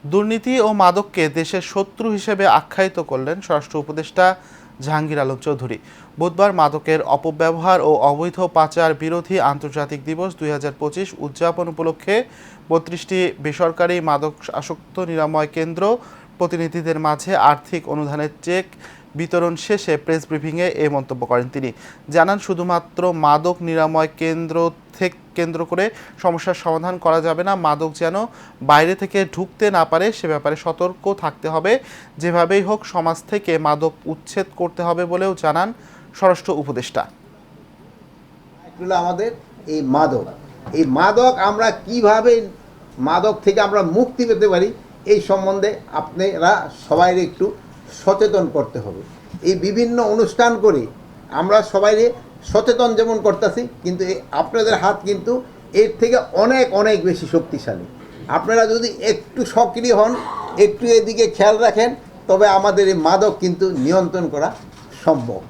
দুর্নীতি ও মাদককে দেশের শত্রু হিসেবে আখ্যায়িত করলেন স্বরাষ্ট্র উপদেষ্টা জাহাঙ্গীর আলম চৌধুরী। বুধবার মাদকের অপব্যবহার ও অবৈধ পাচার বিরোধী আন্তর্জাতিক দিবস 2025 উদযাপন উপলক্ষে 32টি বেসরকারি মাদক আসক্ত নিরাময় কেন্দ্র প্রতিনিধিদের মাঝে আর্থিক অনুদানের চেক বিতরণ শেষে প্রেস ব্রিফিংয়ে এ মন্তব্য করেন তিনি। জানান, শুধুমাত্র মাদক নিরাময় কেন্দ্র করে সমস্যার সমাধান করা যাবে না, মাদক যেন বাইরে থেকে ঢুকতে না পারে সে ব্যাপারে সতর্ক থাকতে হবে। যেভাবেই হোক সমাজ থেকে মাদক উচ্ছেদ করতে হবে বলেও জানান স্বরাষ্ট্র উপদেষ্টা। আমাদের এই মাদক আমরা কিভাবে মাদক থেকে আমরা মুক্তি পেতে পারি এই সম্বন্ধে আপনারা সবাই একটু সচেতন করতে হবে। এই বিভিন্ন অনুষ্ঠান করে আমরা সবাই সচেতন যেমন করতেছি, কিন্তু আপনাদের হাত কিন্তু এর থেকে অনেক অনেক বেশি শক্তিশালী। আপনারা যদি একটু সক্রিয় হন, একটু এদিকে খেয়াল রাখেন, তবে আমাদের এই মাদক কিন্তু নিয়ন্ত্রণ করা সম্ভব।